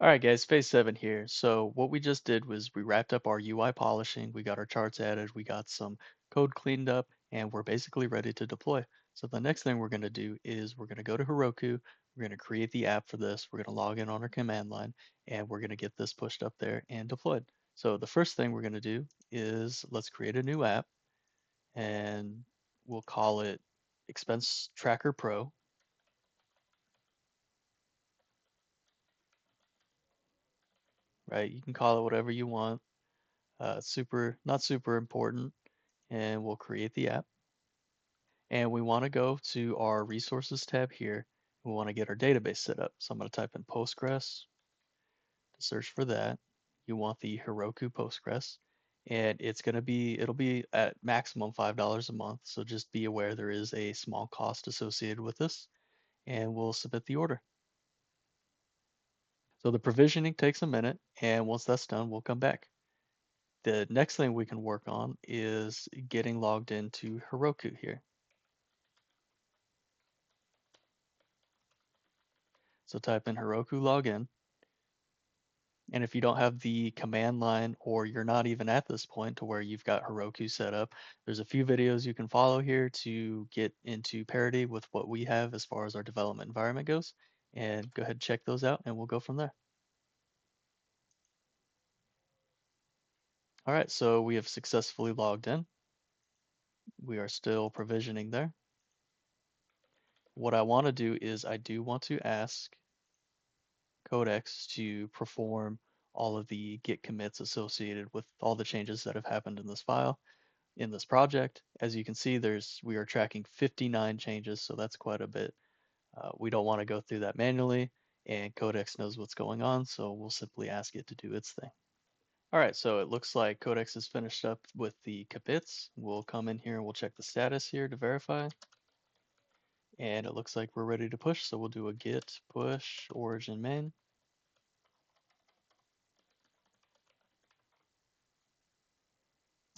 All right, guys, phase 7 here. So what we just did was we wrapped up our UI polishing, we got our charts added, we got some code cleaned up, and we're basically ready to deploy. So the next thing we're going to do is we're going to go to Heroku, we're going to create the app for this, we're going to log in on our command line, and we're going to get this pushed up there and deployed. So the first thing we're going to do is let's create a new app, and we'll call it Expense Tracker Pro, right? You can call it whatever you want. Not super important, and we'll create the app. And we want to go to our resources tab here. We want to get our database set up. So I'm going to type in Postgres to search for that. You want the Heroku Postgres, and it'll be at maximum $5 a month. So just be aware there is a small cost associated with this, and we'll submit the order. So the provisioning takes a minute, and once that's done, we'll come back. The next thing we can work on is getting logged into Heroku here. So type in Heroku login. And if you don't have the command line or you're not even at this point to where you've got Heroku set up, there's a few videos you can follow here to get into parity with what we have as far as our development environment goes. And go ahead and check those out and we'll go from there. All right, so we have successfully logged in. We are still provisioning there. What I want to do is I do want to ask Codex to perform all of the git commits associated with all the changes that have happened in this file, in this project. As you can see, we are tracking 59 changes, so that's quite a bit. We don't want to go through that manually, and Codex knows what's going on, so we'll simply ask it to do its thing. All right, so it looks like Codex is finished up with the commits. We'll come in here and we'll check the status here to verify. And it looks like we're ready to push, so we'll do a git push origin main.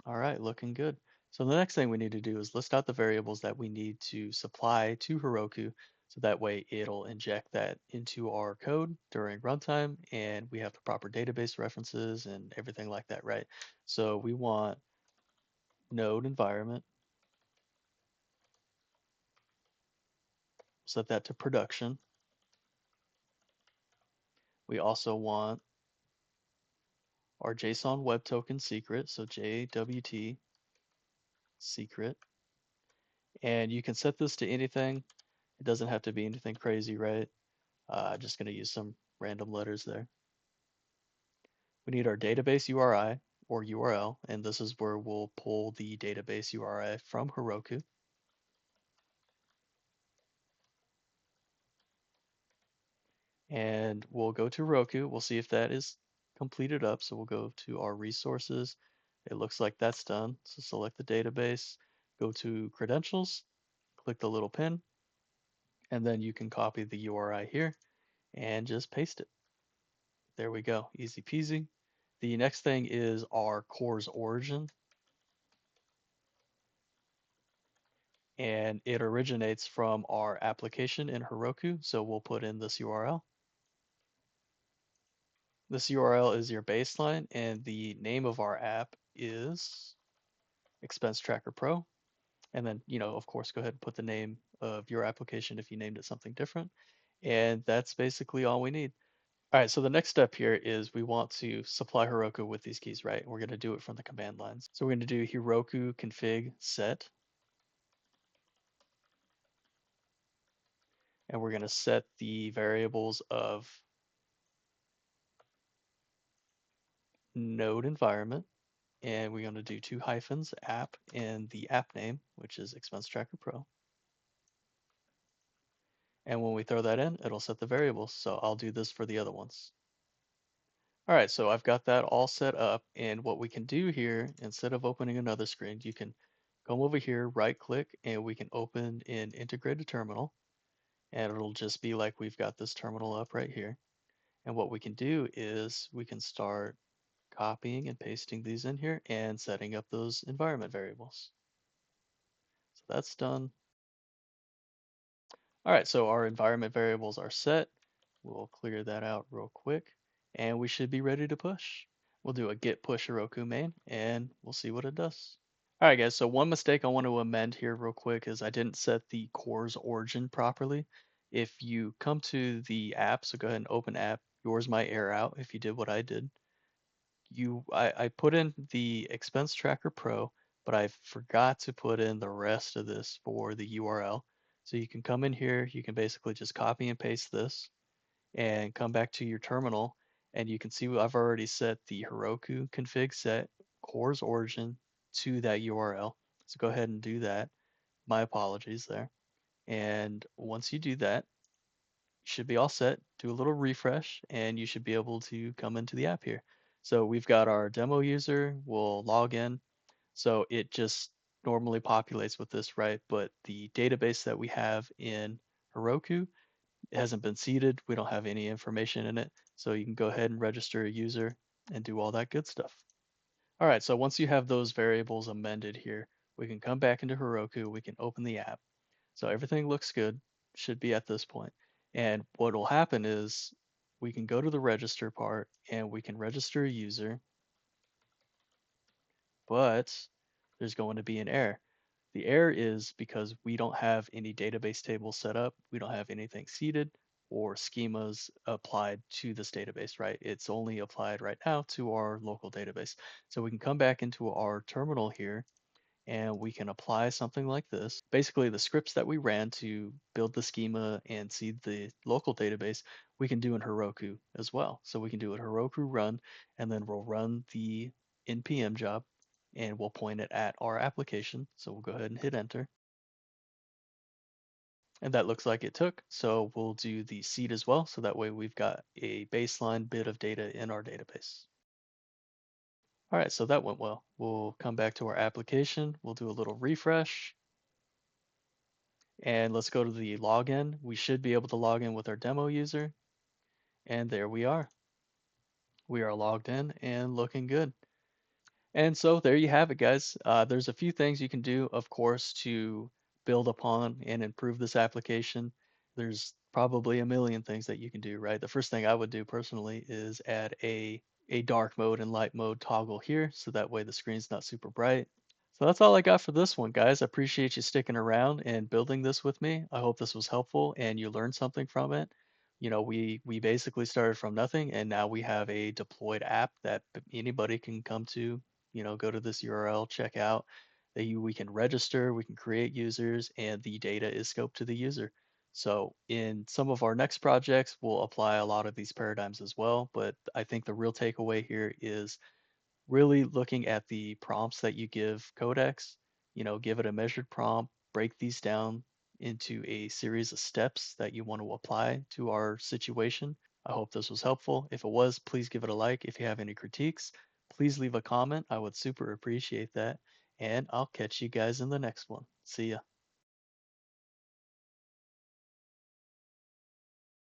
All right, looking good. So the next thing we need to do is list out the variables that we need to supply to Heroku, so that way it'll inject that into our code during runtime and we have the proper database references and everything like that, right? So we want node environment, set that to production. We also want our JSON web token secret, so JWT secret. And you can set this to anything. It doesn't have to be anything crazy, right? Just going to use some random letters there. We need our database URI or URL, and this is where we'll pull the database URI from Heroku. And we'll go to Heroku. We'll see if that is completed up. So we'll go to our resources. It looks like that's done. So select the database, go to credentials, click the little pin, and then you can copy the URI here and just paste it. There we go, easy peasy. The next thing is our core's origin, and it originates from our application in Heroku. So we'll put in this URL. This URL is your baseline, and the name of our app is Expense Tracker Pro. And then, of course, go ahead and put the name of your application if you named it something different. And that's basically all we need. All right, so the next step here is we want to supply Heroku with these keys, right? We're going to do it from the command lines. So we're going to do Heroku config set, and we're going to set the variables of node environment, and we're going to do 2 hyphens app and the app name, which is Expense Tracker Pro. And when we throw that in, it'll set the variables. So I'll do this for the other ones. All right, so I've got that all set up, and what we can do here, instead of opening another screen, you can come over here, right click, and we can open an integrated terminal, and it'll just be like we've got this terminal up right here. And what we can do is we can start copying and pasting these in here and setting up those environment variables. So that's done. All right, so our environment variables are set. We'll clear that out real quick. and we should be ready to push. We'll do a git push Heroku main, and we'll see what it does. All right, guys, so one mistake I want to amend here real quick is I didn't set the core's origin properly. If you come to the app, so go ahead and open app, yours might error out if you did what I did. I put in the expense tracker pro, but I forgot to put in the rest of this for the URL. So you can come in here, you can basically just copy and paste this and come back to your terminal, and you can see I've already set the Heroku config set core's origin to that URL. So go ahead and do that. My apologies there. And once you do that, you should be all set. Do a little refresh and you should be able to come into the app here. So we've got our demo user, we'll log in. So it just normally populates with this, right? But the database that we have in Heroku, it hasn't been seeded. We don't have any information in it. So you can go ahead and register a user and do all that good stuff. All right, so once you have those variables amended here, we can come back into Heroku, we can open the app. So everything looks good, should be at this point. And what will happen is we can go to the register part and we can register a user, but there's going to be an error. The error is because we don't have any database tables set up. We don't have anything seeded or schemas applied to this database, right? It's only applied right now to our local database. So we can come back into our terminal here and we can apply something like this. Basically, the scripts that we ran to build the schema and seed the local database, we can do in Heroku as well. So we can do a Heroku run, and then we'll run the npm job, and we'll point it at our application. So we'll go ahead and hit enter. And that looks like it took. So we'll do the seed as well. So that way we've got a baseline bit of data in our database. All right, so that went well. We'll come back to our application. We'll do a little refresh. And let's go to the login. We should be able to log in with our demo user. And there we are. We are logged in and looking good. And so there you have it, guys. There's a few things you can do, of course, to build upon and improve this application. There's probably a million things that you can do, right? The first thing I would do personally is add a dark mode and light mode toggle here, so that way the screen's not super bright. So that's all I got for this one, guys. I appreciate you sticking around and building this with me. I hope this was helpful and you learned something from it. You know, we basically started from nothing and now we have a deployed app that anybody can come to, go to this URL, check out. We can register, we can create users, and the data is scoped to the user. So in some of our next projects, we'll apply a lot of these paradigms as well. But I think the real takeaway here is really looking at the prompts that you give Codex, give it a measured prompt, break these down into a series of steps that you want to apply to our situation. I hope this was helpful. If it was, please give it a like. If you have any critiques, please leave a comment. I would super appreciate that. And I'll catch you guys in the next one. See ya.